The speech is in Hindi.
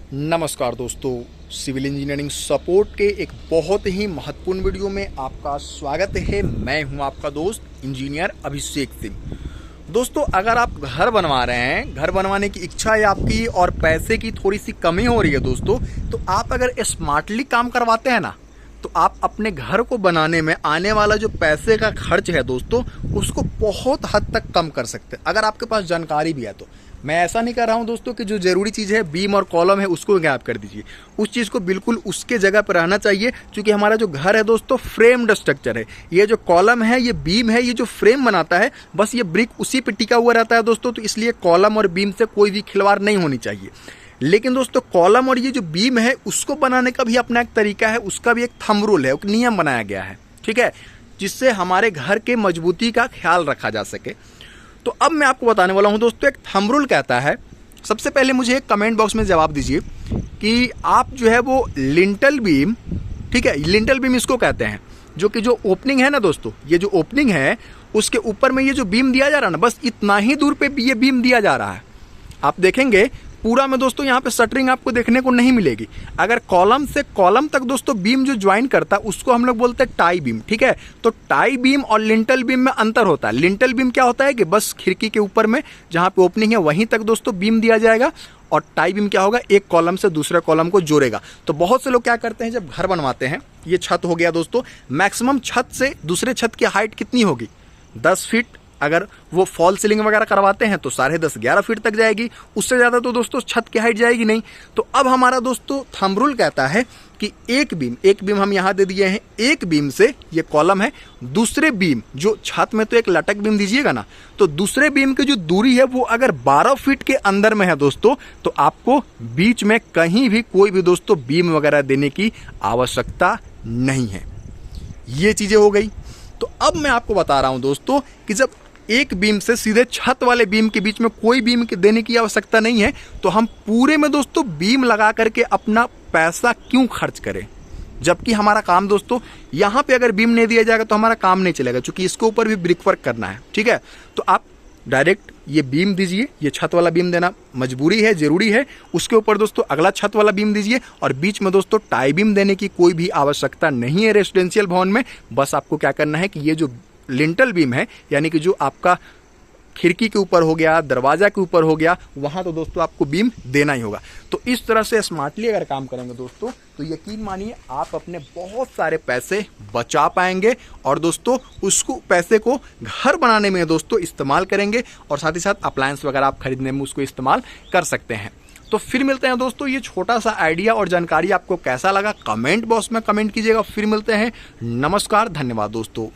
नमस्कार दोस्तों, सिविल इंजीनियरिंग सपोर्ट के एक बहुत ही महत्वपूर्ण वीडियो में आपका स्वागत है। मैं हूं आपका दोस्त इंजीनियर अभिषेक सिंह। दोस्तों, अगर आप घर बनवा रहे हैं, घर बनवाने की इच्छा है आपकी और पैसे की थोड़ी सी कमी हो रही है दोस्तों, तो आप अगर स्मार्टली काम करवाते हैं ना, तो आप अपने घर को बनाने में आने वाला जो पैसे का खर्च है दोस्तों, उसको बहुत हद तक कम कर सकते हैं, अगर आपके पास जानकारी भी है तो। मैं ऐसा नहीं कर रहा हूं दोस्तों कि जो जरूरी चीज़ है बीम और कॉलम है उसको गैप कर दीजिए, उस चीज़ को बिल्कुल उसके जगह पर रहना चाहिए। क्योंकि हमारा जो घर है दोस्तों फ्रेम्ड स्ट्रक्चर है, ये जो कॉलम है, ये बीम है, ये जो फ्रेम बनाता है, बस ये ब्रिक उसी पे टिका हुआ रहता है दोस्तों। तो इसलिए कॉलम और बीम से कोई भी खिलवाड़ नहीं होनी चाहिए। लेकिन दोस्तों, कॉलम और ये जो बीम है उसको बनाने का भी अपना एक तरीका है, उसका भी एक थंब रूल है, एक नियम बनाया गया है, ठीक है, जिससे हमारे घर के मजबूती का ख्याल रखा जा सके। तो अब मैं आपको बताने वाला हूं दोस्तों, एक थंब रूल कहता है। सबसे पहले मुझे एक कमेंट बॉक्स में जवाब दीजिए कि आप जो है वो लिंटल बीम, ठीक है, लिंटल बीम इसको कहते हैं, जो कि जो ओपनिंग है ना दोस्तों, ये जो ओपनिंग है उसके ऊपर में ये जो बीम दिया जा रहा है ना, बस इतना ही दूर पे ये बीम दिया जा रहा है। आप देखेंगे पूरा में दोस्तों यहाँ पे शटरिंग आपको देखने को नहीं मिलेगी। अगर कॉलम से कॉलम तक दोस्तों बीम जो ज्वाइन करता है उसको हम लोग बोलते हैं टाई बीम, ठीक है। तो टाई बीम और लिंटल बीम में अंतर होता है। लिंटल बीम क्या होता है कि बस खिड़की के ऊपर में जहाँ पे ओपनिंग है वहीं तक दोस्तों बीम दिया जाएगा, और टाई बीम क्या होगा, एक कॉलम से दूसरे कॉलम को जोड़ेगा। तो बहुत से लोग क्या करते हैं, जब घर बनवाते हैं, ये छत हो गया दोस्तों, मैक्सिमम छत से दूसरे छत की हाइट कितनी होगी, 10 फीट। अगर वो फॉल सीलिंग वगैरह करवाते हैं तो 10.5-11 फीट तक जाएगी, उससे ज़्यादा तो दोस्तों छत की हाइट जाएगी नहीं। तो अब हमारा दोस्तों थंब रूल कहता है कि एक बीम हम यहाँ दे दिए हैं, एक बीम से, ये कॉलम है, दूसरे बीम जो छत में तो एक लटक बीम दीजिएगा ना, तो दूसरे बीम की जो दूरी है वो अगर 12 फीट के अंदर में है दोस्तों, तो आपको बीच में कहीं भी कोई भी दोस्तों बीम वगैरह देने की आवश्यकता नहीं है। ये चीज़ें हो गई। तो अब मैं आपको बता रहा हूँ दोस्तों कि जब एक बीम से सीधे छत वाले बीम के बीच में कोई बीम देने की आवश्यकता नहीं है, तो हम पूरे में दोस्तों बीम लगा करके अपना पैसा क्यों खर्च करें, जबकि हमारा काम दोस्तों यहाँ पे अगर बीम नहीं दिया जाएगा तो हमारा काम नहीं चलेगा, क्योंकि इसके ऊपर भी ब्रिक वर्क करना है, ठीक है। तो आप डायरेक्ट ये बीम दीजिए, ये छत वाला बीम देना मजबूरी है, जरूरी है। उसके ऊपर दोस्तों अगला छत वाला बीम दीजिए, और बीच में दोस्तों टाई बीम देने की कोई भी आवश्यकता नहीं है रेसिडेंशियल भवन में। बस आपको क्या करना है कि ये जो लिंटल बीम है, यानी कि जो आपका खिड़की के ऊपर हो गया, दरवाजा के ऊपर हो गया, वहां तो दोस्तों आपको बीम देना ही होगा। तो इस तरह से स्मार्टली अगर काम करेंगे दोस्तों, तो यकीन मानिए आप अपने बहुत सारे पैसे बचा पाएंगे, और दोस्तों उसको पैसे को घर बनाने में दोस्तों इस्तेमाल करेंगे, और साथ ही साथ अप्लायंस वगैरह आप खरीदने में उसको इस्तेमाल कर सकते हैं। तो फिर मिलते हैं दोस्तों, ये छोटा सा आइडिया और जानकारी आपको कैसा लगा कमेंट बॉक्स में कमेंट कीजिएगा। फिर मिलते हैं, नमस्कार, धन्यवाद दोस्तों।